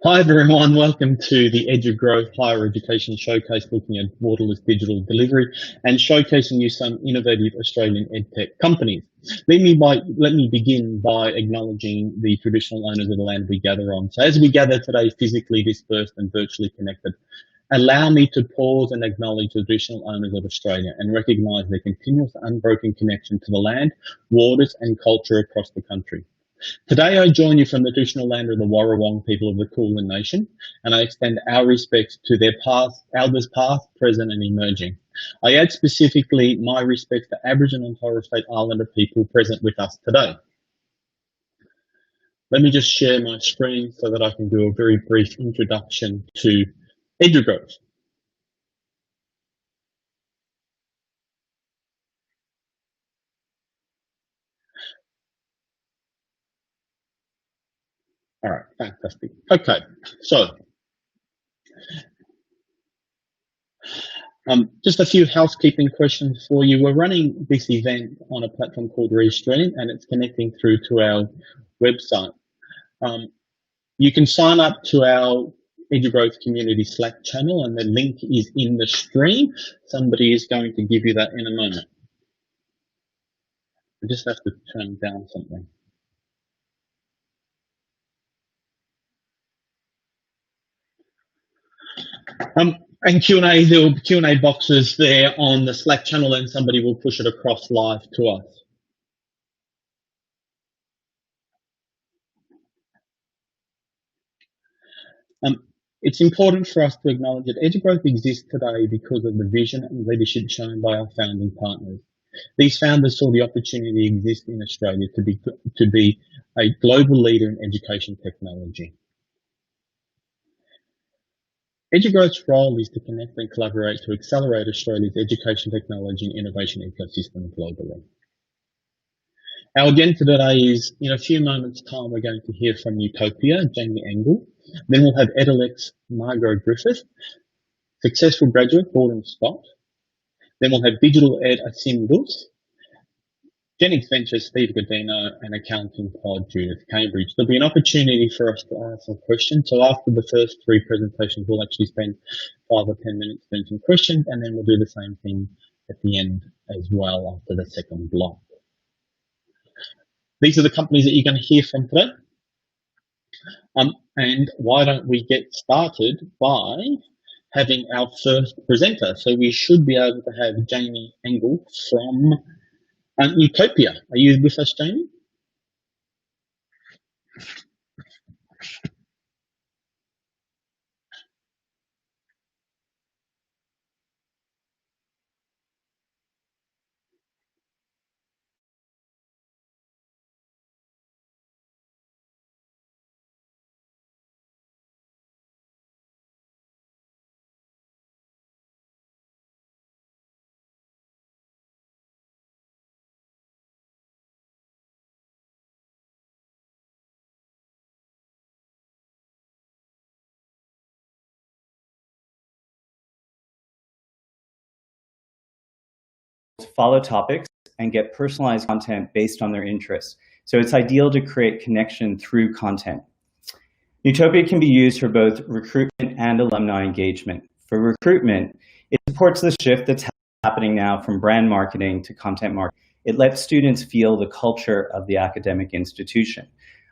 Hi everyone, welcome to the EduGrowth Higher Education Showcase looking at borderless digital delivery and showcasing you some innovative Australian EdTech companies. Let me begin by acknowledging the traditional owners of the land we gather on. So as we gather today physically dispersed and virtually connected, allow me to pause and acknowledge the traditional owners of Australia and recognise their continuous unbroken connection to the land, waters and culture across the country. Today I join you from the traditional land of the Warrawong people of the Kulin Nation, and I extend our respects to their elders past, present and emerging. I add specifically my respects to Aboriginal and Torres Strait Islander people present with us today. Let me just share my screen so that I can do a very brief introduction to EduGrowth. All right, fantastic. Okay, so just a few housekeeping questions for you. We're running this event on a platform called Restream, and it's connecting through to our website. You can sign up to our EduGrowth community Slack channel, and the link is in the stream. Somebody is going to give you that in a moment. I just have to turn down something. And Q&A, there will be Q&A boxes there on the Slack channel, and somebody will push it across live to us. It's important for us to acknowledge that EduGrowth exists today because of the vision and leadership shown by our founding partners. These founders saw the opportunity to exist in Australia to be a global leader in education technology. EduGrowth's role is to connect and collaborate to accelerate Australia's education technology and innovation ecosystem globally. Our agenda today is, in a few moments' time, we're going to hear from Neutopia, Jamie Engel. Then we'll have Edalex, Margot Griffith, successful graduate, Gordon Scott. Then we'll have Digital Ed, Asim Bus, Genix Ventures, Steve Godino, and AccountingPod, Judith Cambridge. There'll be an opportunity for us to ask some questions. So after the first three presentations, we'll actually spend 5 or 10 minutes doing some questions, and then we'll do the same thing at the end as well after the second block. These are the companies that you're going to hear from today. And why don't we get started by having our first presenter? So we should be able to have Jamie Engel from Neutopia. Are you with us, Jamie? Follow topics and get personalized content based on their interests. So it's ideal to create connection through content. Neutopia can be used for both recruitment and alumni engagement. For recruitment, it supports the shift that's happening now from brand marketing to content marketing. It lets students feel the culture of the academic institution.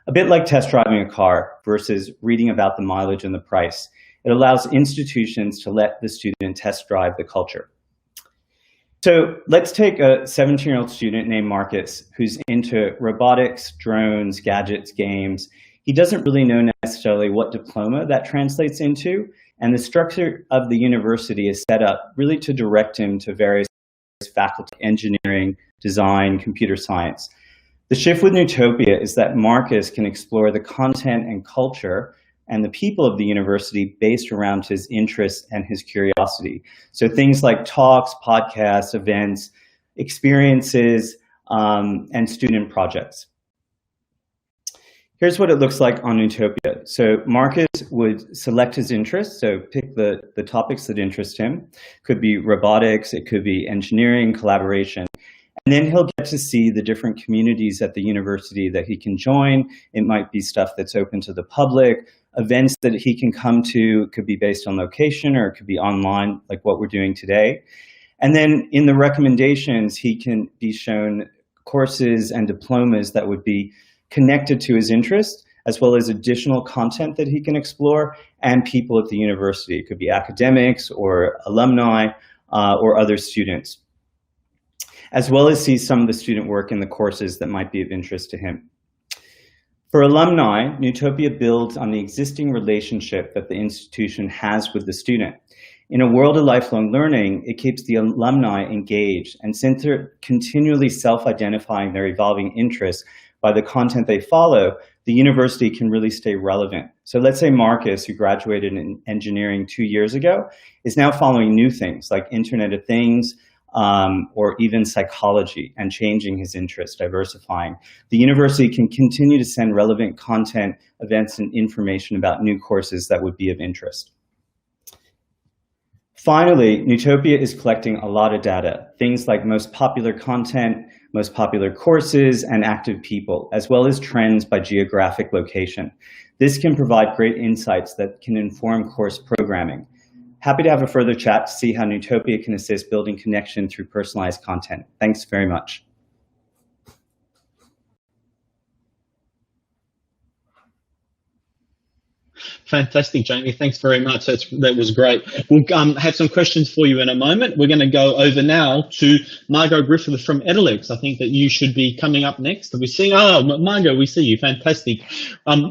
A bit like test driving a car versus reading about the mileage and the price. It allows institutions to let the student test drive the culture. So let's take a 17-year-old student named Marcus who's into robotics, drones, gadgets, games. He doesn't really know necessarily what diploma that translates into, and the structure of the university is set up really to direct him to various faculty, engineering, design, computer science. The shift with Neutopia is that Marcus can explore the content and culture and the people of the university based around his interests and his curiosity. So things like talks, podcasts, events, experiences, and student projects. Here's what it looks like on Neutopia. So Marcus would select his interests, so pick the topics that interest him. Could be robotics, it could be engineering, collaboration. And then he'll get to see the different communities at the university that he can join. It might be stuff that's open to the public, events that he can come to. It could be based on location, or it could be online, like what we're doing today. And then in the recommendations, he can be shown courses and diplomas that would be connected to his interest, as well as additional content that he can explore, and people at the university. It could be academics or alumni or other students, as well as see some of the student work in the courses that might be of interest to him. For alumni, Neutopia builds on the existing relationship that the institution has with the student. In a world of lifelong learning, it keeps the alumni engaged, and since they're continually self-identifying their evolving interests by the content they follow, the university can really stay relevant. So let's say Marcus, who graduated in engineering 2 years ago, is now following new things like Internet of Things, or even psychology, and changing his interest, diversifying. The university can continue to send relevant content, events, and information about new courses that would be of interest. Finally, Neutopia is collecting a lot of data, things like most popular content, most popular courses, and active people, as well as trends by geographic location. This can provide great insights that can inform course programming. Happy to have a further chat to see how Neutopia can assist building connection through personalized content. Thanks very much. Fantastic, Jamie. Thanks very much. That was great. We'll have some questions for you in a moment. We're going to go over now to Margot Griffith from Edalex. I think that you should be coming up next. We see, Margot, we see you. Fantastic.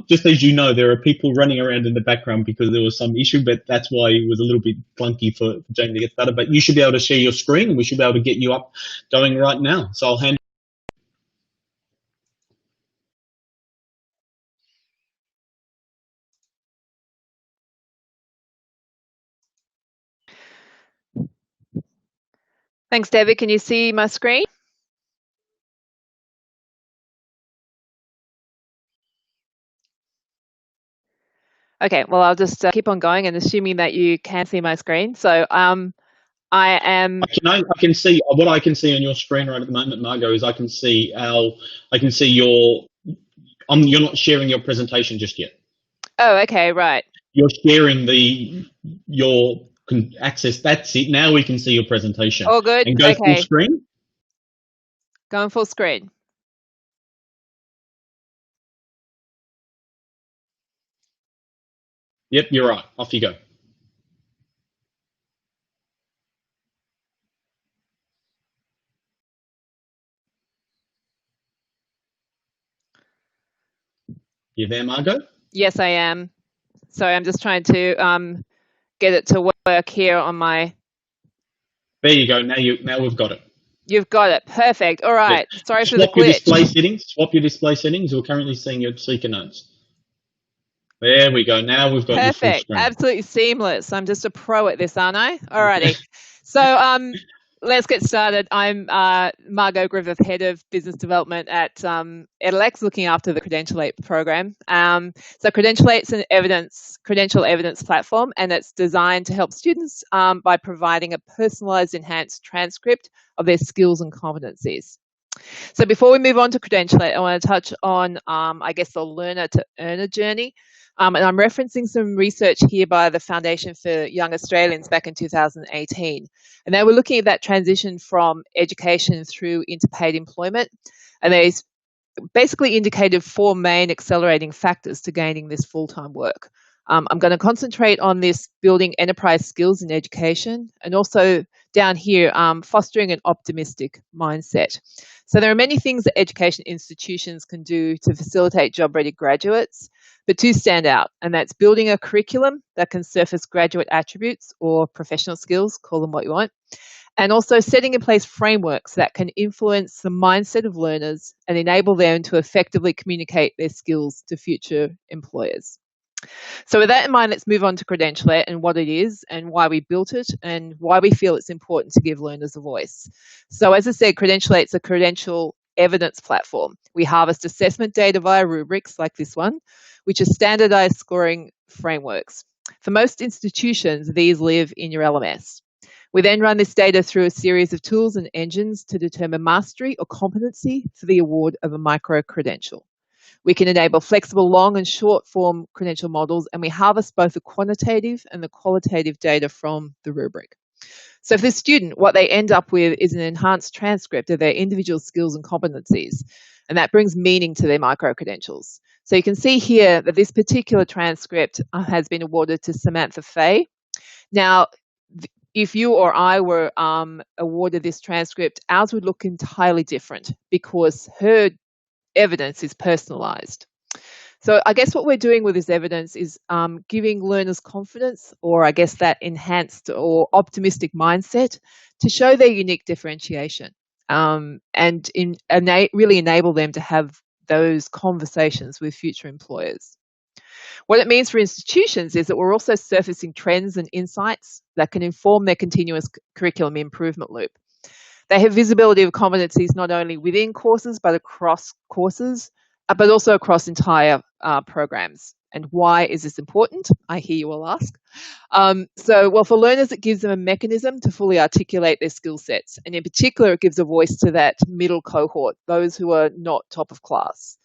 Just as you know, there are people running around in the background because there was some issue, but that's why it was a little bit clunky for Jamie to get started. But you should be able to share your screen, and we should be able to get you up going right now. So I'll hand. Thanks, David. Can you see my screen? Okay, well, I'll just keep on going and assuming that you can see my screen. So I can see what I can see on your screen right at the moment, Margot, is I can see your, you're not sharing your presentation just yet. Oh, okay, right. You're sharing your access. That's it. Now we can see your presentation. Oh, good. And go full screen. Going full screen. Yep, you're right. Off you go. You there, Margot? Yes, I am. Sorry, I'm just trying to get it to work here on my. There you go. Now we've got it. You've got it. Perfect. All right. Yeah. Sorry for the glitch. Your display settings. Swap your display settings. We're currently seeing your speaker notes. There we go. Now we've got your full screen. Absolutely seamless. I'm just a pro at this, aren't I? All righty. So let's get started. I'm Margot Griffith, Head of Business Development at Edalex, looking after the Credentialate program. So Credentialate's an credential evidence platform, and it's designed to help students by providing a personalised, enhanced transcript of their skills and competencies. So before we move on to Credentialate, I want to touch on, I guess, the learner to earner journey. And I'm referencing some research here by the Foundation for Young Australians back in 2018. And they were looking at that transition from education through into paid employment. And they basically indicated 4 main accelerating factors to gaining this full-time work. I'm going to concentrate on this building enterprise skills in education, and also down here, fostering an optimistic mindset. So there are many things that education institutions can do to facilitate job-ready graduates, but 2 stand out, and that's building a curriculum that can surface graduate attributes or professional skills, call them what you want, and also setting in place frameworks that can influence the mindset of learners and enable them to effectively communicate their skills to future employers. So with that in mind, let's move on to Credentialate and what it is and why we built it and why we feel it's important to give learners a voice. So as I said, Credentialate's a credential evidence platform. We harvest assessment data via Rubrics like this one, which are standardized scoring frameworks. For most institutions, these live in your LMS. We then run this data through a series of tools and engines to determine mastery or competency for the award of a micro-credential. We can enable flexible long and short form credential models, and we harvest both the quantitative and the qualitative data from the rubric. So for the student, what they end up with is an enhanced transcript of their individual skills and competencies, and that brings meaning to their micro-credentials. So you can see here that this particular transcript has been awarded to Samantha Fay. Now, if you or I were awarded this transcript, ours would look entirely different because her evidence is personalised. So I guess what we're doing with this evidence is giving learners confidence, or I guess that enhanced or optimistic mindset to show their unique differentiation and really enable them to have those conversations with future employers. What it means for institutions is that we're also surfacing trends and insights that can inform their continuous curriculum improvement loop. They have visibility of competencies not only within courses, but across courses, but also across entire programs. And why is this important? I hear you all ask. Well, for learners, it gives them a mechanism to fully articulate their skill sets. And in particular, it gives a voice to that middle cohort, those who are not top of class.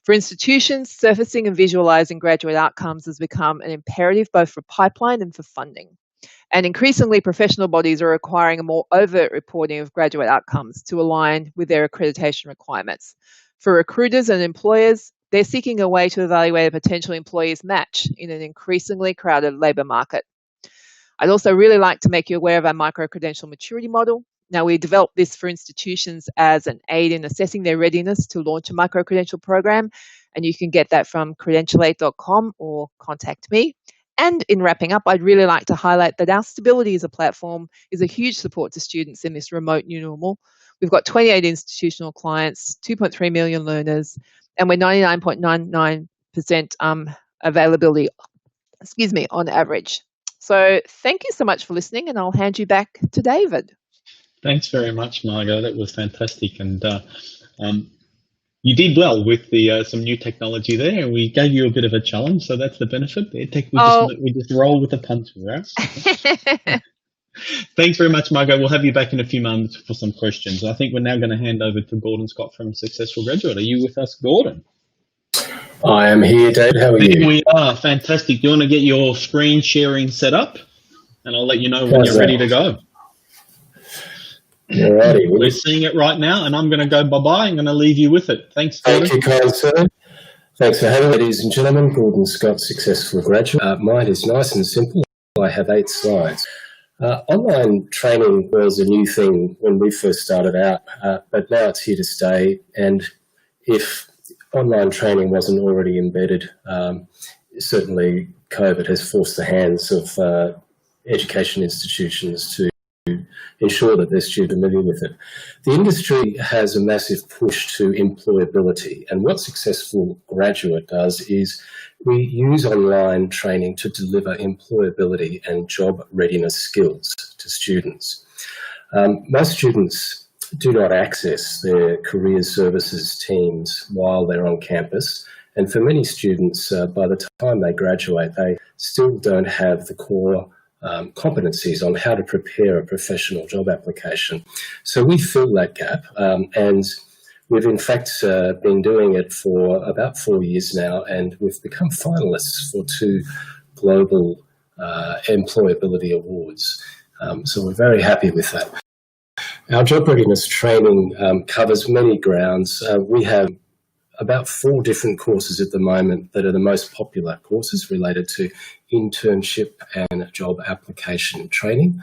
For institutions, surfacing and visualising graduate outcomes has become an imperative both for pipeline and for funding. And increasingly, professional bodies are requiring a more overt reporting of graduate outcomes to align with their accreditation requirements. For recruiters and employers, they're seeking a way to evaluate a potential employee's match in an increasingly crowded labour market. I'd also really like to make you aware of our micro-credential maturity model. Now, we developed this for institutions as an aid in assessing their readiness to launch a micro-credential program, and you can get that from credentialate.com or contact me. And in wrapping up, I'd really like to highlight that our stability as a platform is a huge support to students in this remote new normal. We've got 28 institutional clients, 2.3 million learners, and we're 99.99% availability, on average. So thank you so much for listening, and I'll hand you back to David. Thanks very much, Margot. That was fantastic, and you did well with the some new technology there. We gave you a bit of a challenge, so that's the benefit. EdTech, we just roll with the punches, right? Thanks very much, Margot. We'll have you back in a few moments for some questions. I think we're now going to hand over to Gordon Scott from Successful Graduate. Are you with us, Gordon? I am here, David. How are you? Here we are. Fantastic. Do you want to get your screen sharing set up? And I'll let you know when you're ready to go. Alrighty. We're seeing it right now, and I'm going to go bye-bye. I'm going to leave you with it. Thanks, Gordon. Thank you, kind sir. Thanks for having me, ladies and gentlemen. Gordon Scott, Successful Graduate. Mine is nice and simple. I have 8 slides. Online training was a new thing when we first started out, but now it's here to stay. And if online training wasn't already embedded, certainly COVID has forced the hands of education institutions to ensure that their students are familiar with it. The industry has a massive push to employability, and what Successful Graduate does is we use online training to deliver employability and job readiness skills to students. Most students do not access their career services teams while they're on campus, and for many students, by the time they graduate, they still don't have the core competencies on how to prepare a professional job application. So we fill that gap, and we've in fact been doing it for about 4 years now, and we've become finalists for 2 global employability awards. So we're very happy with that. Our job readiness training covers many grounds. We have about 4 different courses at the moment that are the most popular courses related to internship and job application training.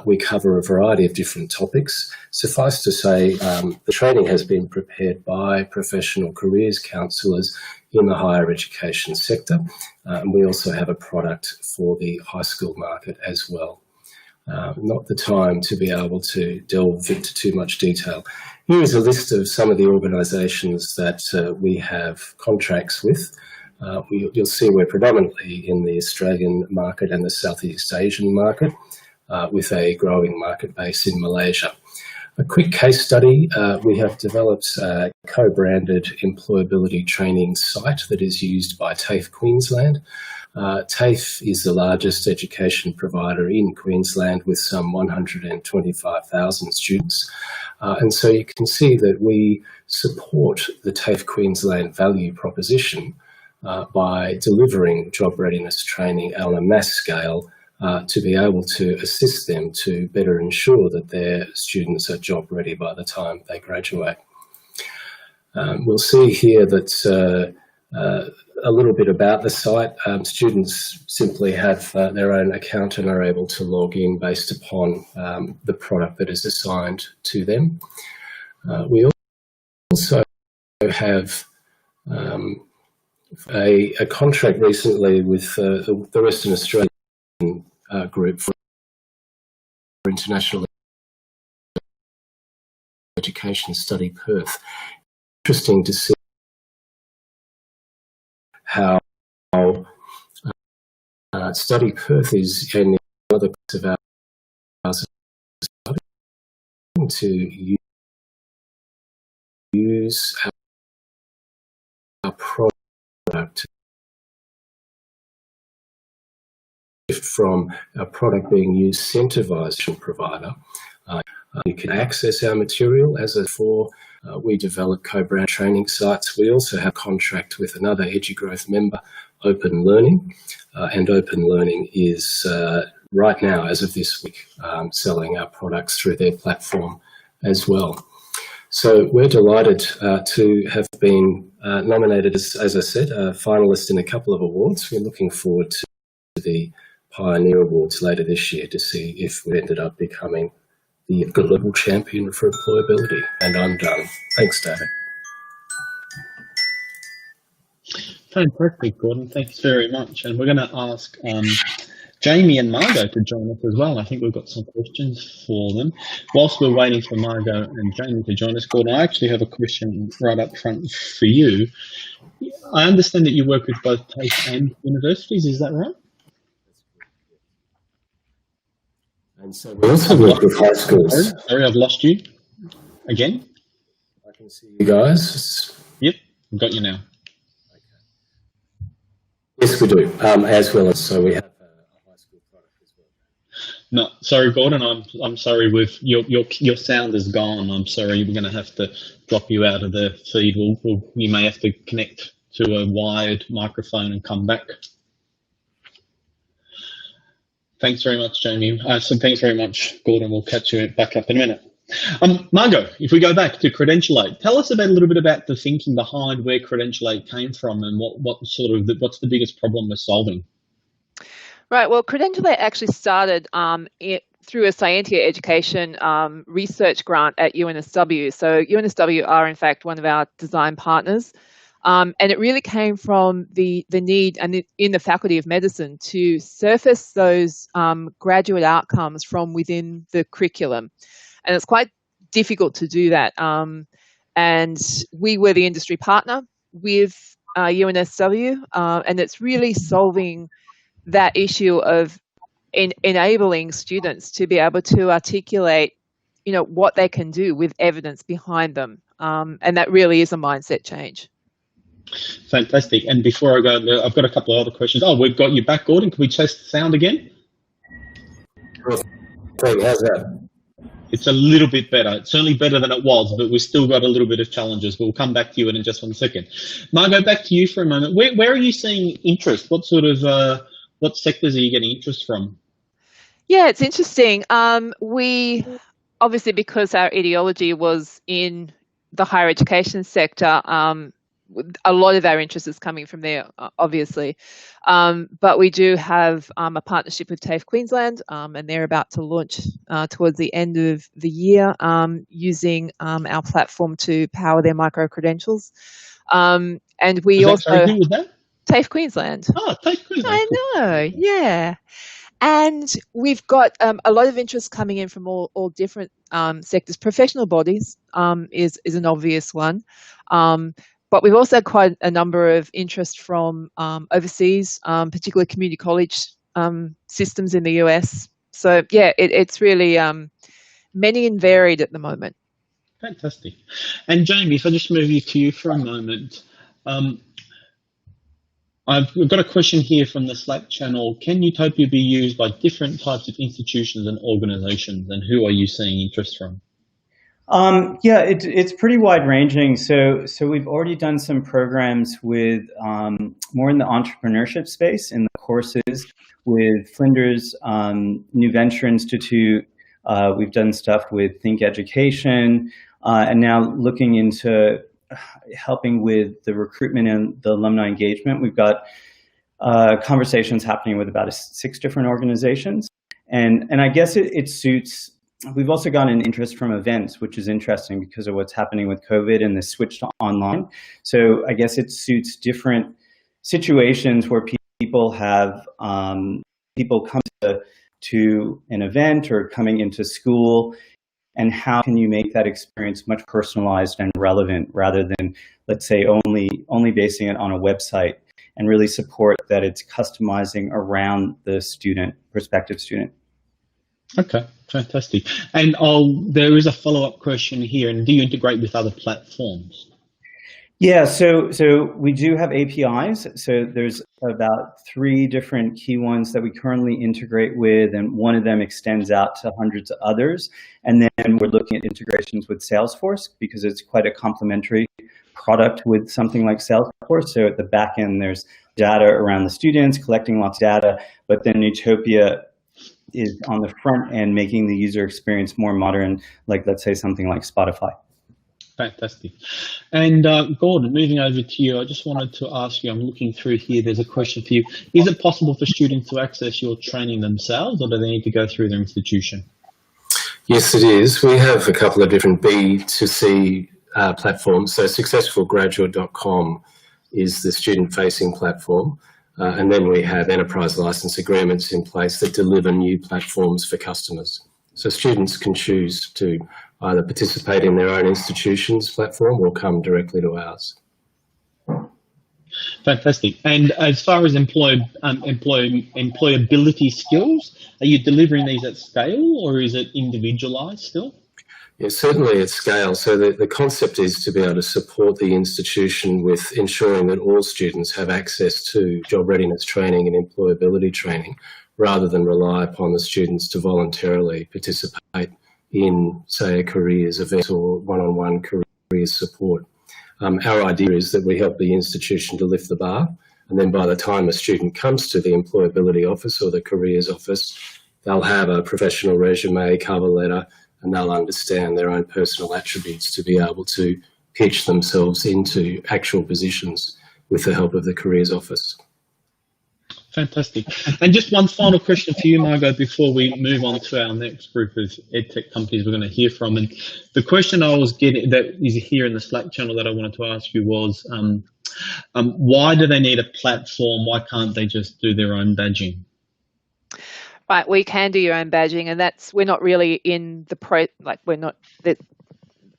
We cover a variety of different topics. Suffice to say, the training has been prepared by professional careers counsellors in the higher education sector. And we also have a product for the high school market as well. Not the time to be able to delve into too much detail. Here is a list of some of the organisations that we have contracts with. You'll see we're predominantly in the Australian market and the Southeast Asian market, with a growing market base in Malaysia. A quick case study, we have developed a co-branded employability training site that is used by TAFE Queensland. TAFE is the largest education provider in Queensland with some 125,000 students. And so you can see that we support the TAFE Queensland value proposition by delivering job readiness training on a mass scale to be able to assist them to better ensure that their students are job ready by the time they graduate. We'll see here that a little bit about the site. Students simply have their own account and are able to log in based upon the product that is assigned to them. We also have a contract recently with the Western Australian group for international education study Perth. Interesting to see how study Perth is and other parts of our starting to use our product from a product being used centralized provider. You can access our material as we develop co-brand training sites. We also have a contract with another EduGrowth member, Open Learning, and Open Learning is right now, as of this week, selling our products through their platform as well. So we're delighted to have been nominated, as I said, a finalist in a couple of awards. We're looking forward to the Pioneer Awards later this year to see if we ended up becoming the global champion for employability. And I'm done. Thanks, David. Fantastic, Gordon. Thanks very much. And we're going to ask Jamie and Margot to join us as well. I think we've got some questions for them. Whilst we're waiting for Margot and Jamie to join us, Gordon, I actually have a question right up front for you. I understand that you work with both TAFE and universities, is that right? And so we also work with high schools. Sorry, I've lost you again. I can see you guys. Yep, I've got you now. Okay. Yes, we do, as well as, so we have a high school product as well. No, sorry, Gordon, I'm sorry, with your sound is gone. I'm sorry, we're going to have to drop you out of the feed. You may have to connect to a wired microphone and come back. Thanks very much, Jamie. So thanks very much, Gordon. We'll catch you back up in a minute. Margot, if we go back to Credential Aid, tell us a little bit about the thinking behind where Credential Aid came from and what's the biggest problem we're solving. Right. Well, Credential Aid actually started through a Scientia education research grant at UNSW. So UNSW are in fact one of our design partners. And it really came from the need and in the Faculty of Medicine to surface those graduate outcomes from within the curriculum. And it's quite difficult to do that. And we were the industry partner with UNSW, and it's really solving that issue of enabling students to be able to articulate, what they can do with evidence behind them. And that really is a mindset change. Fantastic. And before I go, I've got a couple of other questions. Oh, we've got you back, Gordon. Can we test the sound again? How's that? It's a little bit better. It's certainly better than it was, but we've still got a little bit of challenges. We'll come back to you in just 1 second. Margot, back to you for a moment. Where are you seeing interest? What sort of what sectors are you getting interest from? Yeah, it's interesting. We obviously, because our ideology was in the higher education sector, a lot of our interest is coming from there, obviously. But we do have a partnership with TAFE Queensland, and they're about to launch towards the end of the year using our platform to power their micro-credentials. And we also... Who was that? TAFE Queensland. Oh, TAFE Queensland. I know, yeah. And we've got a lot of interest coming in from all different sectors. Professional bodies is an obvious one. But we've also had quite a number of interest from overseas, particularly community college systems in the US. So yeah, it's really many and varied at the moment. Fantastic. And Jamie, if I just move you to you for a moment, I've got a question here from the Slack channel. Can Neutopia be used by different types of institutions and organizations, and who are you seeing interest from? Yeah, it's pretty wide ranging. So we've already done some programs with more in the entrepreneurship space in the courses with Flinders New Venture Institute. We've done stuff with Think Education, and now looking into helping with the recruitment and the alumni engagement. We've got conversations happening with about 6 different organizations, and I guess it suits. We've also gotten interest from events, which is interesting because of what's happening with COVID and the switch to online. So I guess it suits different situations where people have people come to an event or coming into school, and how can you make that experience much personalized and relevant rather than, let's say, only basing it on a website, and really support that it's customizing around the student, prospective student. Okay, fantastic. And there is a follow-up question here. And do you integrate with other platforms? Yeah, so we do have APIs. So there's about 3 different key ones that we currently integrate with, and one of them extends out to hundreds of others. And then we're looking at integrations with Salesforce because it's quite a complementary product with something like Salesforce. So at the back end, there's data around the students, collecting lots of data, but then Neutopia is on the front end, making the user experience more modern, like let's say something like Spotify. Fantastic. And Gordon, moving over to you, I just wanted to ask you, I'm looking through here, there's a question for you. Is it possible for students to access your training themselves, or do they need to go through their institution? Yes, it is. We have a couple of different B2C platforms. So successfulgraduate.com is the student-facing platform. And then we have enterprise license agreements in place that deliver new platforms for customers. So students can choose to either participate in their own institution's platform or come directly to ours. Fantastic. And as far as employability skills, are you delivering these at scale, or is it individualized still? Yeah, certainly at scale. So the concept is to be able to support the institution with ensuring that all students have access to job readiness training and employability training, rather than rely upon the students to voluntarily participate in, say, a careers event or one-on-one careers support. Our idea is that we help the institution to lift the bar, and then by the time a student comes to the employability office or the careers office, they'll have a professional resume, cover letter, and they'll understand their own personal attributes to be able to pitch themselves into actual positions with the help of the careers office. Fantastic. And just one final question for you, Margot, before we move on to our next group of EdTech companies we're going to hear from. And the question I was getting, that is here in the Slack channel, that I wanted to ask you was, why do they need a platform? Why can't they just do their own badging? Right, we can do your own badging, and we're not really in the we're not the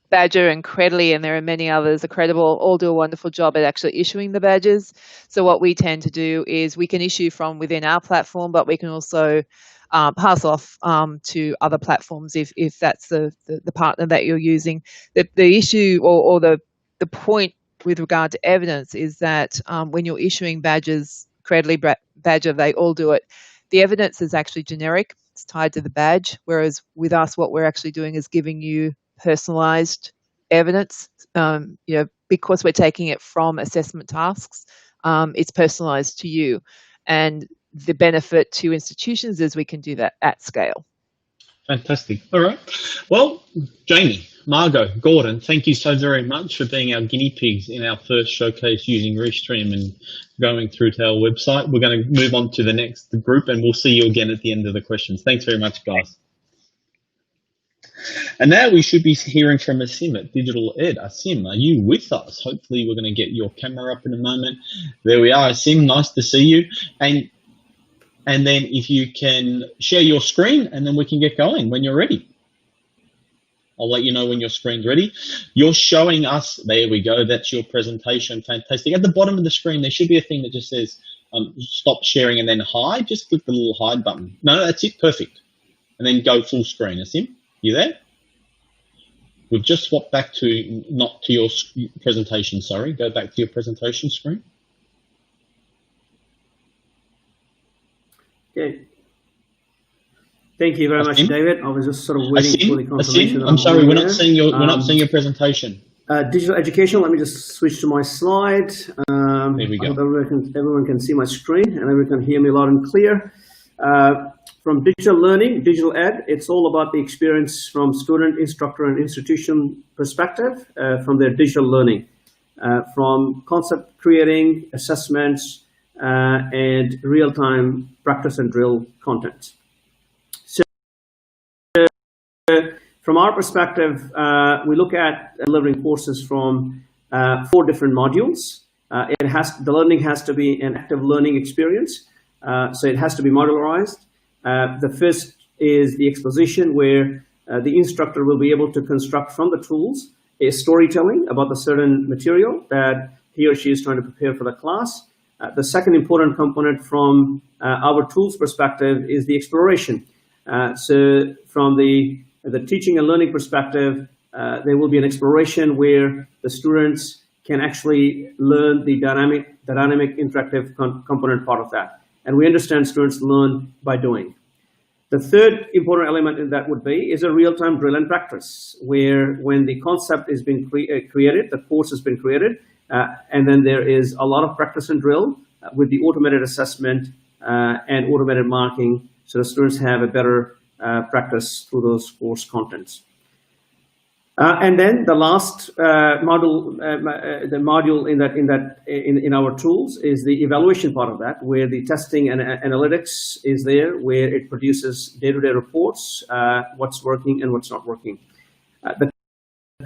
Badger and Credly, and there are many others. Accredible all do a wonderful job at actually issuing the badges. So what we tend to do is we can issue from within our platform, but we can also pass off to other platforms if that's the partner that you're using. The issue or the point with regard to evidence is that when you're issuing badges, Credly, Badger, they all do it. The evidence is actually generic. It's tied to the badge, whereas with us, what we're actually doing is giving you personalized evidence. Because we're taking it from assessment tasks, it's personalized to you. And the benefit to institutions is we can do that at scale. Fantastic. All right. Well, Jamie, Margot, Gordon, thank you so very much for being our guinea pigs in our first showcase using Restream and going through to our website. We're going to move on to the next group, and we'll see you again at the end of the questions. Thanks very much, guys. And now we should be hearing from Asim at Digital Ed. Asim, are you with us? Hopefully we're going to get your camera up in a moment. There we are, Asim. Nice to see you. And then if you can share your screen, and then we can get going when you're ready. I'll let you know when your screen's ready. You're showing us, there we go, that's your presentation, fantastic. At the bottom of the screen, there should be a thing that just says stop sharing and then hide. Just click the little hide button. No, that's it, perfect. And then go full screen, Asim. You there? We've just swapped back to not to your presentation, sorry. Go back to your presentation screen. Okay. Thank you very much, David. I was just sort of waiting for the confirmation. I'm sorry, we're not seeing your presentation. Digital education. Let me just switch to my slide. There we go. I hope everyone can see my screen and everyone can hear me loud and clear. From digital learning, digital ed, it's all about the experience from student, instructor, and institution perspective from their digital learning, from concept creating, assessments, and real-time practice and drill content. So from our perspective, we look at delivering courses from 4 different modules. The learning has to be an active learning experience, so it has to be modularized. The first is the exposition, where the instructor will be able to construct from the tools a storytelling about the certain material that he or she is trying to prepare for the class. The second important component from our tools perspective is the exploration. So from the teaching and learning perspective, there will be an exploration where the students can actually learn the dynamic interactive component part of that. And we understand students learn by doing. The third important element in that would be is a real-time drill and practice, where when the concept is being created, the course has been created, and then there is a lot of practice and drill with the automated assessment and automated marking, so the students have a better practice through those course contents. And then the last module, the module in our tools is the evaluation part of that, where the testing and analytics is there, where it produces day-to-day reports, what's working and what's not working. The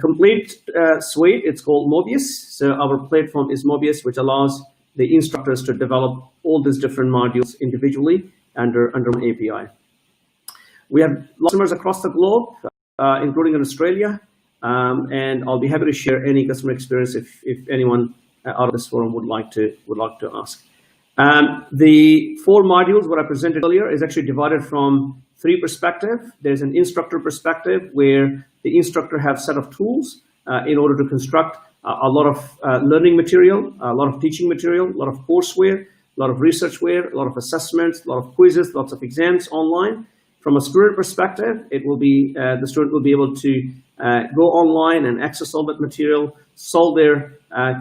complete suite, it's called Mobius. So our platform is Mobius, which allows the instructors to develop all these different modules individually under an API. We have customers across the globe, including in Australia. And I'll be happy to share any customer experience if anyone out of this forum would like to ask. The 4 modules, what I presented earlier, is actually divided from 3 perspectives. There's an instructor perspective, where the instructor have a set of tools in order to construct a lot of learning material, a lot of teaching material, a lot of courseware, a lot of researchware, a lot of assessments, a lot of quizzes, lots of exams online. From a student perspective, it will be the student will be able to go online and access all that material, solve their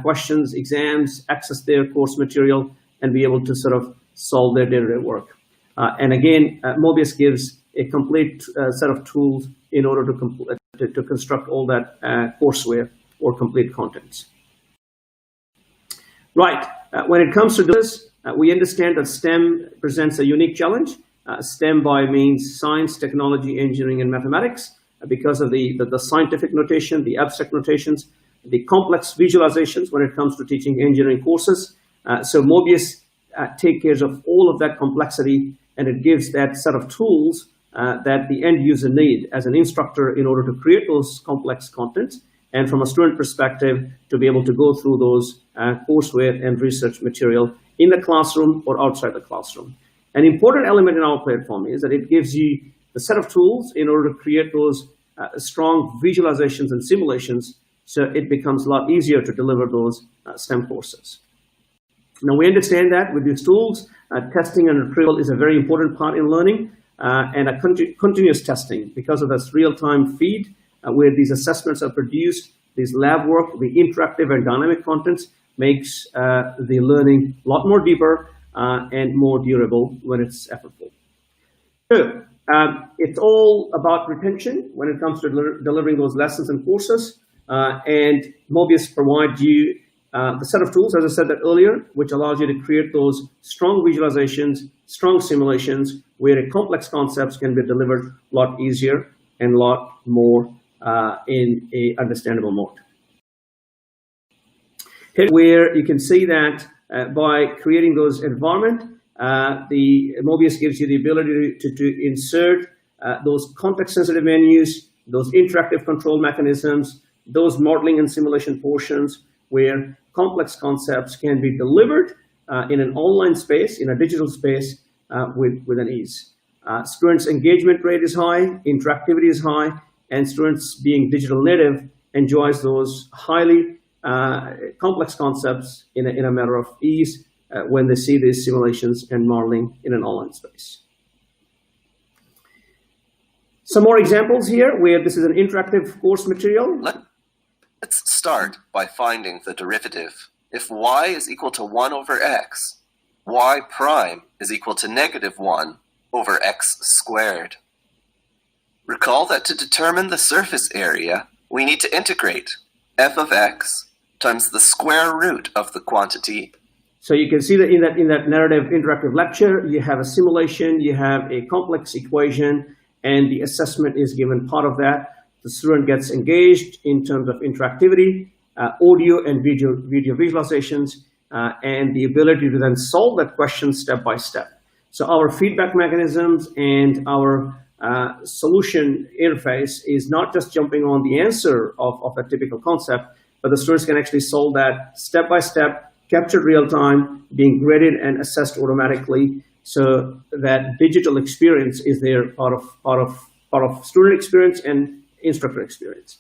questions, exams, access their course material, and be able to sort of solve their day-to-day work. And again, Mobius gives a complete set of tools in order to construct all that courseware or complete contents. Right, when it comes to this, we understand that STEM presents a unique challenge. STEM by means science, technology, engineering, and mathematics, because of the scientific notation, the abstract notations, the complex visualizations when it comes to teaching engineering courses. So Mobius takes care of all of that complexity, and it gives that set of tools that the end user need as an instructor in order to create those complex contents, and from a student perspective to be able to go through those courseware and research material in the classroom or outside the classroom. An important element in our platform is that it gives you the set of tools in order to create those strong visualizations and simulations, so it becomes a lot easier to deliver those STEM courses. Now, we understand that with these tools, testing and retrieval is a very important part in learning, and a continuous testing, because of this real-time feed where these assessments are produced, this lab work, the interactive and dynamic contents makes the learning a lot more deeper and more durable when it's effortful. So, it's all about retention when it comes to delivering those lessons and courses, and Mobius provides you the set of tools, as I said that earlier, which allows you to create those strong visualizations, strong simulations, where complex concepts can be delivered a lot easier and a lot more in a understandable mode. Here, where you can see that by creating those environment, the Mobius gives you the ability to insert those context-sensitive menus, those interactive control mechanisms, those modeling and simulation portions, where complex concepts can be delivered in an online space, in a digital space, with an ease. Students' engagement rate is high, interactivity is high, and students being digital native enjoys those highly complex concepts in a matter of ease when they see these simulations and modeling in an online space. Some more examples here where this is an interactive course material. Let's start by finding the derivative. If y is equal to 1 over x, y prime is equal to -1 over x squared. Recall that to determine the surface area, we need to integrate f of x times the square root of the quantity. So you can see that in that narrative interactive lecture, you have a simulation, you have a complex equation, and the assessment is given part of that. The student gets engaged in terms of interactivity, audio and video visualizations, and the ability to then solve that question step by step. So our feedback mechanisms and our solution interface is not just jumping on the answer of a typical concept, but the students can actually solve that step by step, captured real time, being graded and assessed automatically, so that digital experience is there part of student experience and instructor experience.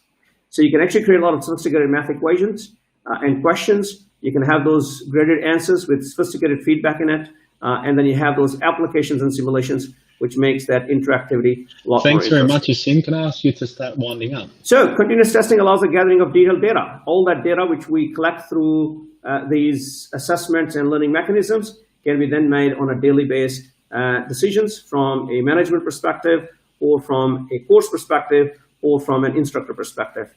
So you can actually create a lot of sophisticated math equations and questions. You can have those graded answers with sophisticated feedback in it, and then you have those applications and simulations, which makes that interactivity a lot more Thanks very interesting. much, Asim. Can I ask you to start winding up? So continuous testing allows the gathering of detailed data. All that data which we collect through these assessments and learning mechanisms can be then made on a daily based decisions from a management perspective, or from a course perspective, or from an instructor perspective.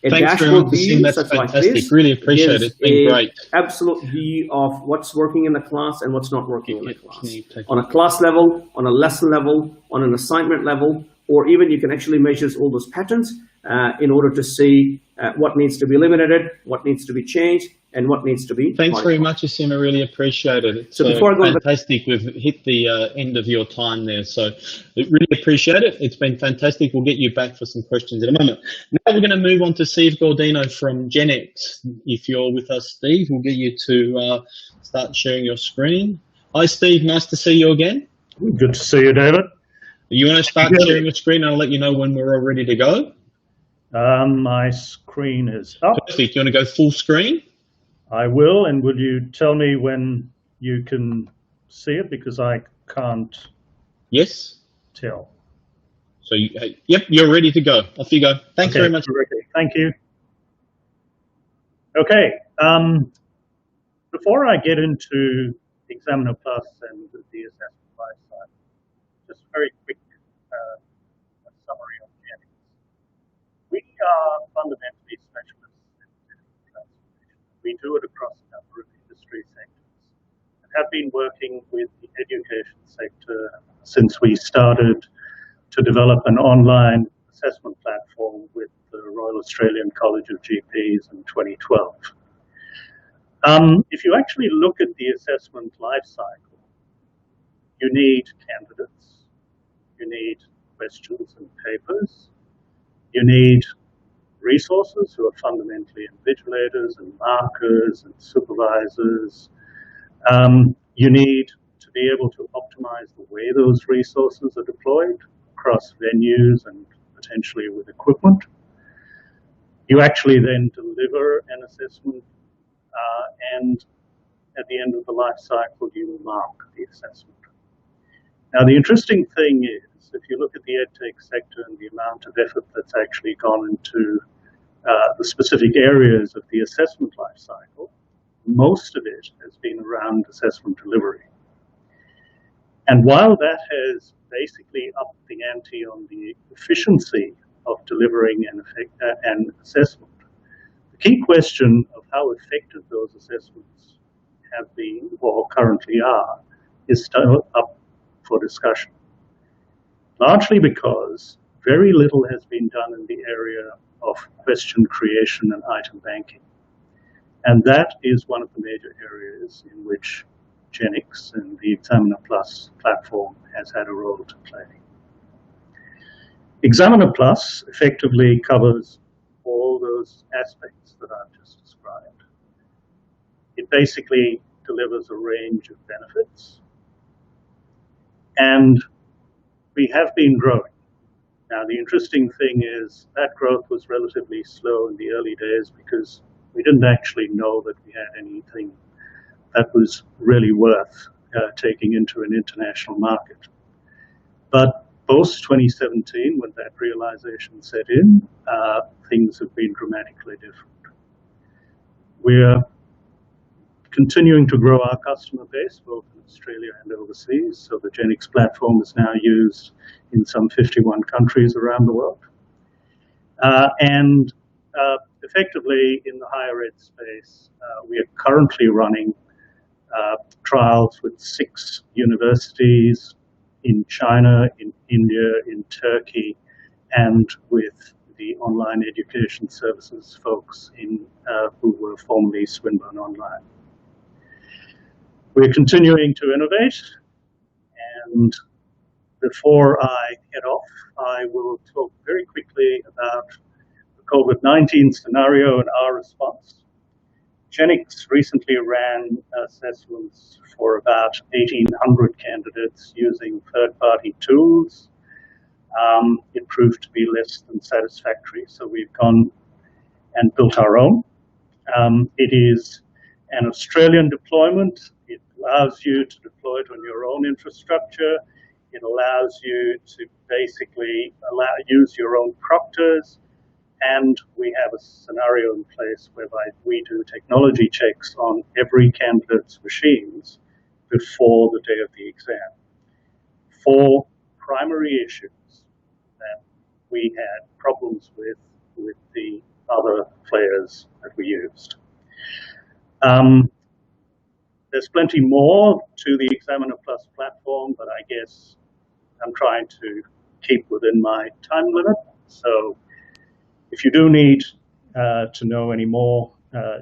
Thanks very much, Asim. That's fantastic. Really appreciate it. It's been great. Absolute view of what's working in the class and what's not working in the class. On a class level, on a lesson level, on an assignment level, or even you can actually measure all those patterns in order to see what needs to be eliminated, what needs to be changed, and what needs to be Thanks modified. very much, Asim. I really appreciate it. It's So before I go fantastic. We've hit the end of your time there, so really appreciate it. It's been fantastic. We'll get you back for some questions in a moment. Now we're going to move on to Steve Gordino from Genix. If you're with us, Steve, we'll get you to start sharing your screen. Hi, Steve. Nice to see you again. Good to see you, David. You want to start sharing your screen? I'll let you know when we're all ready to go. My screen is up. Perfect. You want to go full screen? I will, and would you tell me when you can see it, because I can't Yes. tell. So, yep, you're ready to go. Off you go. Thanks very much. Thank you. Okay. Before I get into Examiner Plus and the assessment lifecycle, just a very quick summary of Genix. We are fundamentally specialists in digital transformation. We do it across a number of industry sectors and have been working with the education sector since we started to develop an online assessment platform with the Royal Australian College of GPs in 2012. If you actually look at the assessment life cycle, you need candidates, you need questions and papers, you need resources who are fundamentally invigilators and markers and supervisors. You need to be able to optimize the way those resources are deployed across venues and potentially with equipment. You actually then deliver an assessment and at the end of the life cycle, you mark the assessment. Now, the interesting thing is, if you look at the EdTech sector and the amount of effort that's actually gone into the specific areas of the assessment life cycle, most of it has been around assessment delivery. And while that has basically upped the ante on the efficiency of delivering an assessment, the key question of how effective those assessments have been or currently are is still up for discussion, largely because very little has been done in the area of question creation and item banking. And that is one of the major areas in which Genix and the Examiner Plus platform has had a role to play. Examiner Plus effectively covers all those aspects that I've just described. It basically delivers a range of benefits, and we have been growing. Now, the interesting thing is that growth was relatively slow in the early days because we didn't actually know that we had anything that was really worth taking into an international market. But post 2017, when that realization set in, things have been dramatically different. We're continuing to grow our customer base, both in Australia and overseas. So the Genix platform is now used in some 51 countries around the world. And effectively, in the higher ed space, we are currently running trials with 6 universities in China, in India, in Turkey, and with the online education services folks who were formerly Swinburne Online. We're continuing to innovate, and before I head off, I will talk very quickly about the COVID-19 scenario and our response. Genix recently ran assessments for about 1,800 candidates using third-party tools. It proved to be less than satisfactory, so we've gone and built our own. It is an Australian deployment. It allows you to deploy it on your own infrastructure. It allows you to basically use your own proctors. And we have a scenario in place whereby we do technology checks on every candidate's machines before the day of the exam. 4 primary issues that we had problems with the other players that we used. There's plenty more to the Examiner Plus platform, but I guess I'm trying to keep within my time limit. So if you do need to know any more,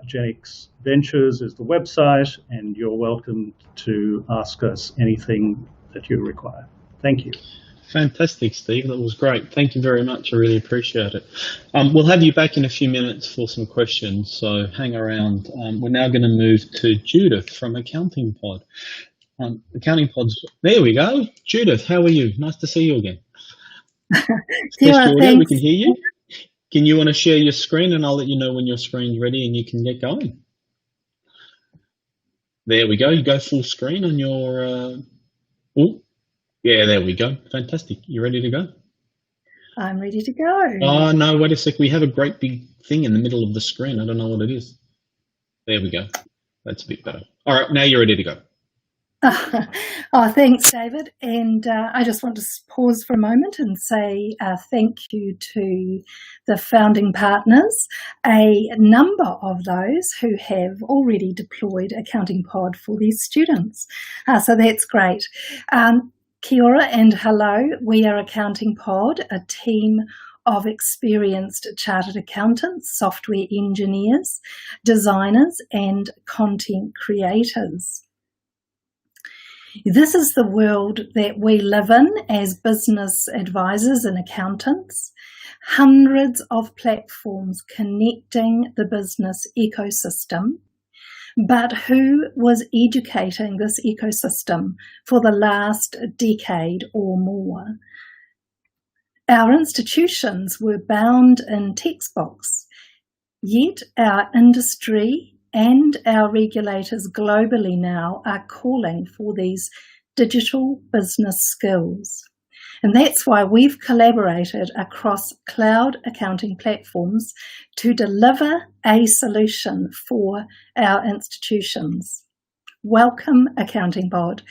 Genix Ventures is the website, and you're welcome to ask us anything that you require. Thank you. Fantastic, Steve. That was great. Thank you very much. I really appreciate it. We'll have you back in a few minutes for some questions, so hang around. We're now going to move to Judith from AccountingPod. AccountingPod's, there we go. Judith, how are you? Nice to see you again. Thanks. We can hear you. Can you want to share your screen, and I'll let you know when your screen's ready and you can get going. There we go. You go full screen on your, yeah, there we go. Fantastic. You ready to go? I'm ready to go. Oh, no, wait a sec. We have a great big thing in the middle of the screen. I don't know what it is. There we go. That's a bit better. All right, now you're ready to go. Oh, thanks, David. And I just want to pause for a moment and say thank you to the founding partners, a number of those who have already deployed AccountingPod for their students. So that's great. Kia ora and hello. We are AccountingPod, a team of experienced chartered accountants, software engineers, designers, and content creators. This is the world that we live in as business advisors and accountants. Hundreds of platforms connecting the business ecosystem. But who was educating this ecosystem for the last decade or more? Our institutions were bound in textbooks, yet our industry and our regulators globally now are calling for these digital business skills. And that's why we've collaborated across cloud accounting platforms to deliver a solution for our institutions. Welcome, AccountingPod,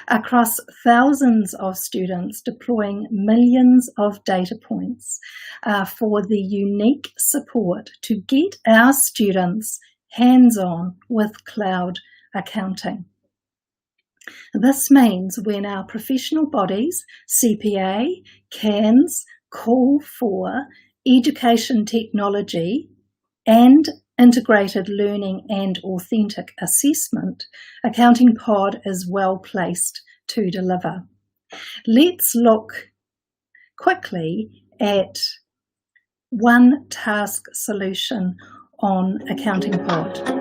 across thousands of students deploying millions of data points for the unique support to get our students hands-on with cloud accounting. This means when our professional bodies, CPA, CANS, call for education technology and integrated learning and authentic assessment, AccountingPod is well placed to deliver. Let's look quickly at one task solution on AccountingPod.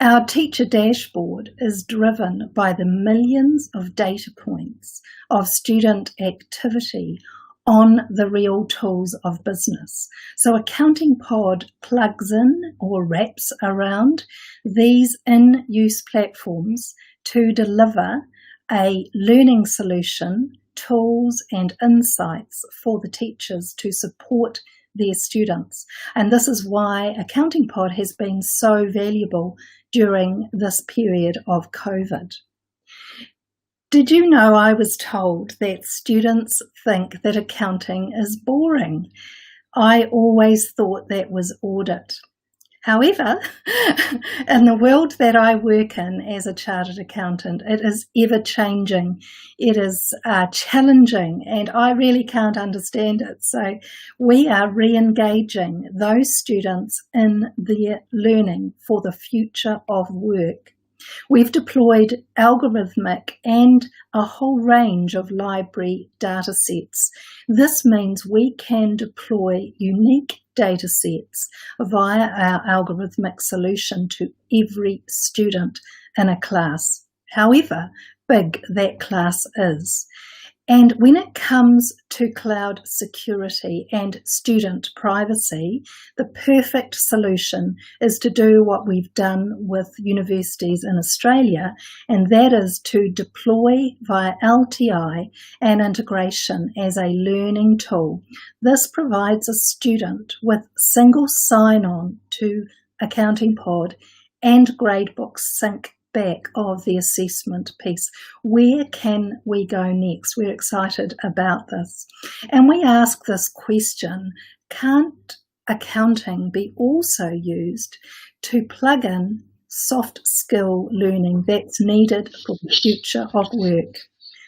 Our teacher dashboard is driven by the millions of data points of student activity on the real tools of business. So AccountingPod plugs in or wraps around these in-use platforms to deliver a learning solution, tools and insights for the teachers to support their students. And this is why AccountingPod has been so valuable during this period of COVID. Did you know I was told that students think that accounting is boring? I always thought that was audit. However, in the world that I work in as a chartered accountant, it is ever changing. It is challenging, and I really can't understand it. So we are re-engaging those students in their learning for the future of work. We've deployed algorithmic and a whole range of library data sets. This means we can deploy unique data sets via our algorithmic solution to every student in a class, however big that class is. And when it comes to cloud security and student privacy, the perfect solution is to do what we've done with universities in Australia, and that is to deploy via LTI and integration as a learning tool. This provides a student with single sign-on to AccountingPod and gradebook sync back of the assessment piece. Where can we go next? We're excited about this. And we ask this question, can't accounting be also used to plug in soft skill learning that's needed for the future of work?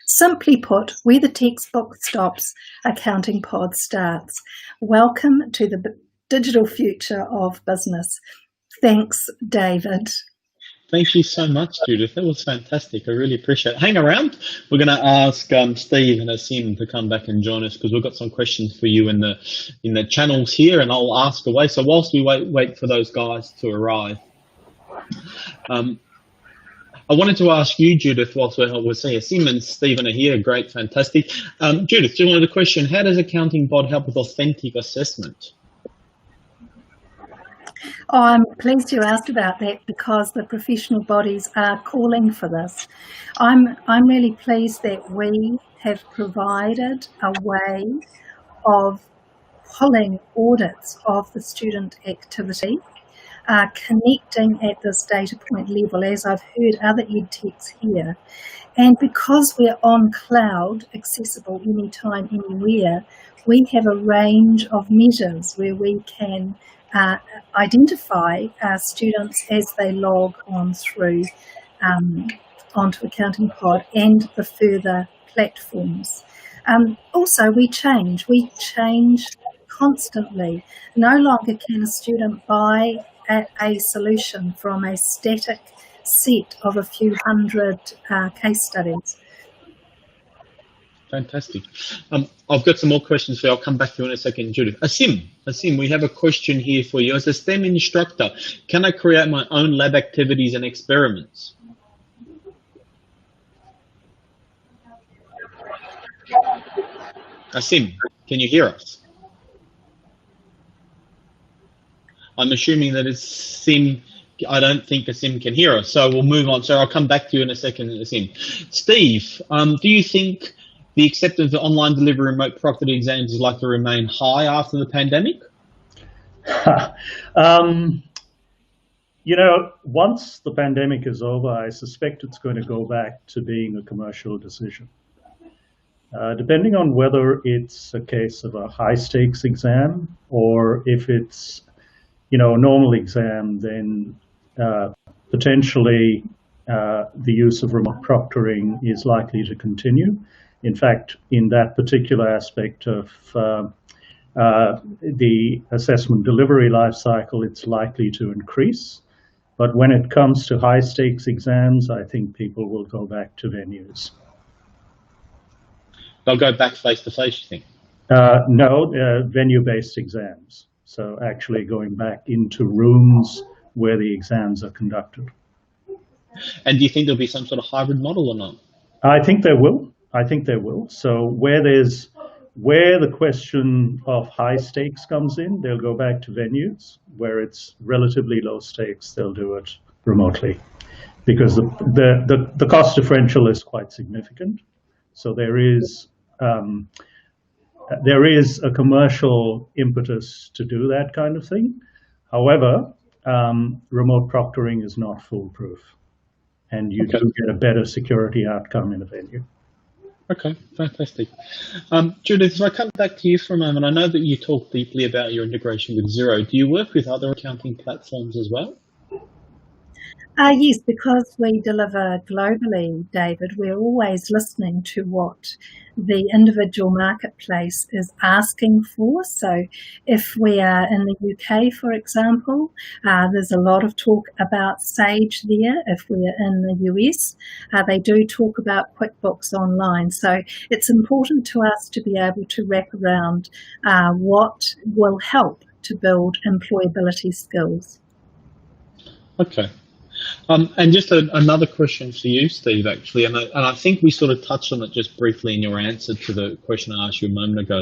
Simply put, where the textbook stops, AccountingPod starts. Welcome to the digital future of business. Thanks, David. Thank you so much, Judith. That was fantastic. I really appreciate it. Hang around. We're going to ask Steve and Asim to come back and join us because we've got some questions for you in the channels here, and I'll ask away. So whilst we wait for those guys to arrive, I wanted to ask you, Judith, whilst we're saying Asim and Stephen are here. Great, fantastic. Judith, do you want the question? How does AccountingPod help with authentic assessment? Oh, I'm pleased you asked about that because the professional bodies are calling for this. I'm really pleased that we have provided a way of pulling audits of the student activity, connecting at this data point level, as I've heard other EdTechs here. And because we're on cloud, accessible anytime, anywhere, we have a range of measures where we can identify students as they log on through onto AccountingPod and the further platforms. Also, we change constantly. No longer can a student buy a solution from a static set of a few hundred case studies. Fantastic. I've got some more questions for you. I'll come back to you in a second, Judith. Asim, we have a question here for you. As a STEM instructor, can I create my own lab activities and experiments? Asim, can you hear us? I'm assuming that it's Asim. I don't think Asim can hear us, so we'll move on. So I'll come back to you in a second, Asim. Steve, do you think the acceptance of online delivery remote proctored exams is likely to remain high after the pandemic? You know, once the pandemic is over, I suspect it's going to go back to being a commercial decision. Depending on whether it's a case of a high-stakes exam or if it's, you know, a normal exam, then potentially the use of remote proctoring is likely to continue. In fact, in that particular aspect of the assessment delivery life cycle, it's likely to increase. But when it comes to high-stakes exams, I think people will go back to venues. They'll go back face-to-face, you think? No, venue-based exams. So actually going back into rooms where the exams are conducted. And do you think there'll be some sort of hybrid model or not? I think there will. So where the question of high stakes comes in, they'll go back to venues. Where it's relatively low stakes, they'll do it remotely, because the cost differential is quite significant. So there is a commercial impetus to do that kind of thing. However, remote proctoring is not foolproof, and you do get a better security outcome in a venue. Okay, fantastic. Judith, if I come back to you for a moment, I know that you talked deeply about your integration with Xero. Do you work with other accounting platforms as well? Yes, because we deliver globally, David, we're always listening to what the individual marketplace is asking for. So if we are in the UK, for example, there's a lot of talk about Sage there. If we're in the US, they do talk about QuickBooks Online. So it's important to us to be able to wrap around what will help to build employability skills. Okay. And just another question for you, Steve, actually, and I think we sort of touched on it just briefly in your answer to the question I asked you a moment ago,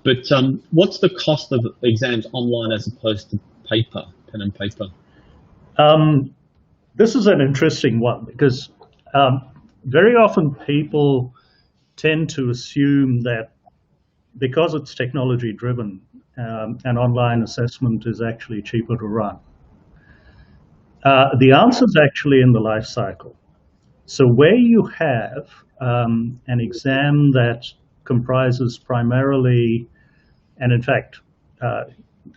but what's the cost of exams online as opposed to paper, pen and paper? This is an interesting one, because very often people tend to assume that because it's technology driven, an online assessment is actually cheaper to run. The answer is actually in the life cycle. So where you have an exam that comprises primarily, and in fact,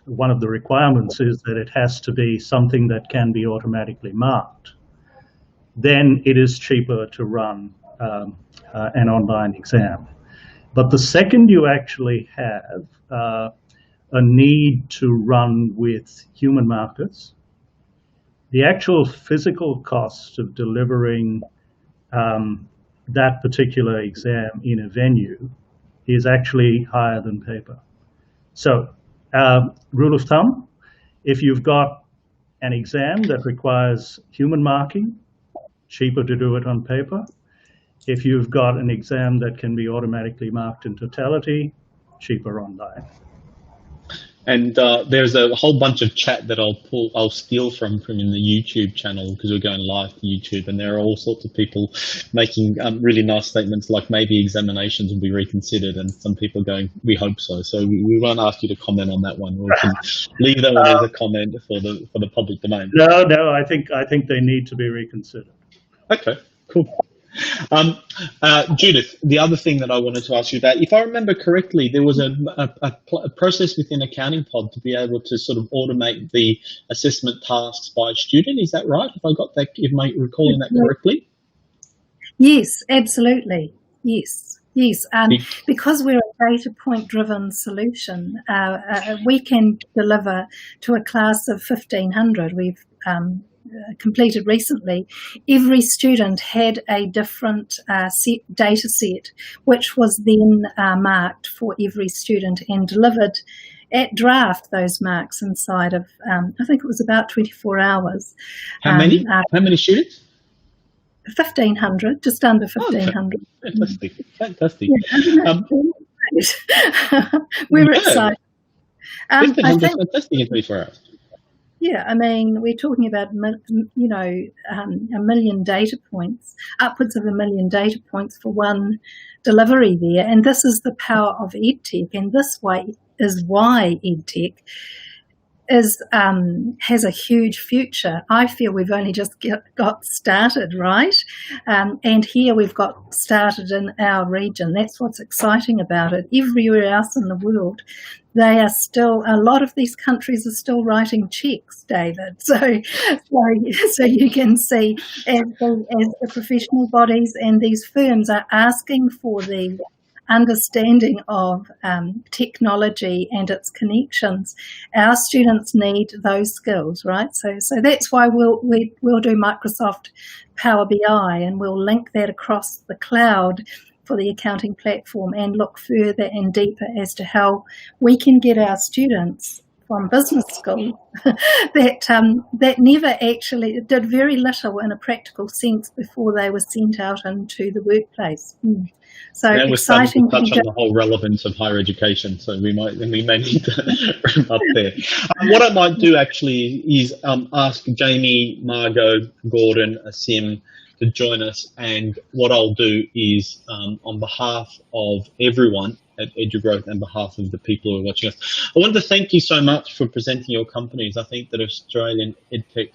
one of the requirements is that it has to be something that can be automatically marked, then it is cheaper to run an online exam. But the second you actually have a need to run with human markers, the actual physical cost of delivering that particular exam in a venue is actually higher than paper. So, rule of thumb, if you've got an exam that requires human marking, cheaper to do it on paper. If you've got an exam that can be automatically marked in totality, cheaper online. And there's a whole bunch of chat that I'll steal from in the YouTube channel, because we're going live to YouTube, and there are all sorts of people making really nice statements like maybe examinations will be reconsidered, and some people going, we hope so. So we won't ask you to comment on that one. We can leave that one as a comment for the public domain. No, I think they need to be reconsidered. Okay, cool. Judith, the other thing that I wanted to ask you about, if I remember correctly, there was a process within AccountingPod to be able to sort of automate the assessment tasks by student. Is that right? Have I got that? Am I recalling that correctly? Yes, absolutely. Yes. Because we're a data point driven solution, we can deliver to a class of 1,500. We've completed recently. Every student had a different data set, which was then marked for every student and delivered at draft those marks inside of, I think it was about 24 hours. How many? How many students? 1,500, just under 1,500. Okay. Fantastic. Yeah, we're excited. 1,500 is fantastic in 24 hours. Yeah, I mean, we're talking about, a million data points, upwards of 1 million data points for one delivery there. And this is the power of EdTech. And this way is why EdTech has a huge future. I feel we've only just got started, right? And here we've got started in our region. That's what's exciting about it. Everywhere else in the world, they are still, a lot of these countries are still writing checks, David. So you can see as the professional bodies and these firms are asking for the understanding of technology and its connections, our students need those skills, right? So that's why we'll do Microsoft Power BI, and we'll link that across the cloud for the accounting platform and look further and deeper as to how we can get our students from business school that never actually did very little in a practical sense before they were sent out into the workplace. So now we're starting exciting to touch on the whole relevance of higher education, so we may need to wrap up there. What I might do actually is ask Jamie, Margot, Gordon, Asim to join us, and what I'll do is on behalf of everyone at EduGrowth and behalf of the people who are watching us, I want to thank you so much for presenting your companies. I think that Australian EdTech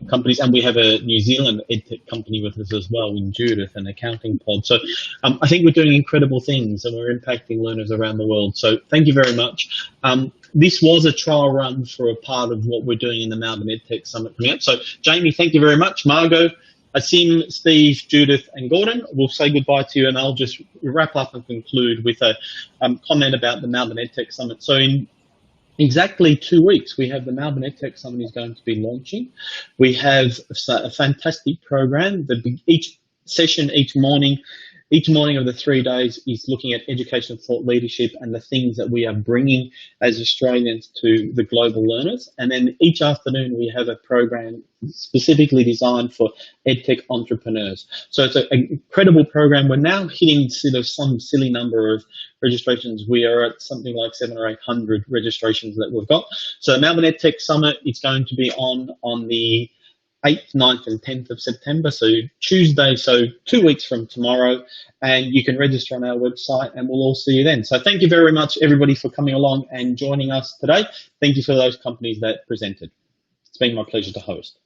companies, and we have a New Zealand EdTech company with us as well in Judith and AccountingPod. So I think we're doing incredible things and we're impacting learners around the world. So thank you very much. This was a trial run for a part of what we're doing in the Melbourne EdTech Summit coming up. So Jamie, thank you very much. Margot, Asim, Steve, Judith and Gordon, we'll say goodbye to you, and I'll just wrap up and conclude with a comment about the Melbourne EdTech Summit. So in exactly 2 weeks, we have the Melbourne EdTech Summit is going to be launching. We have a fantastic program. Each session, each morning of the 3 days is looking at education, thought leadership and the things that we are bringing as Australians to the global learners. And then each afternoon we have a program specifically designed for EdTech entrepreneurs. So it's an incredible program. We're now hitting sort of some silly number of registrations. We are at something like 700 or 800 registrations that we've got. So the Melbourne EdTech Summit is going to be on the 8th, 9th and 10th of September, so Tuesday, so 2 weeks from tomorrow, and you can register on our website and we'll all see you then. So thank you very much everybody for coming along and joining us today. Thank you for those companies that presented. It's been my pleasure to host.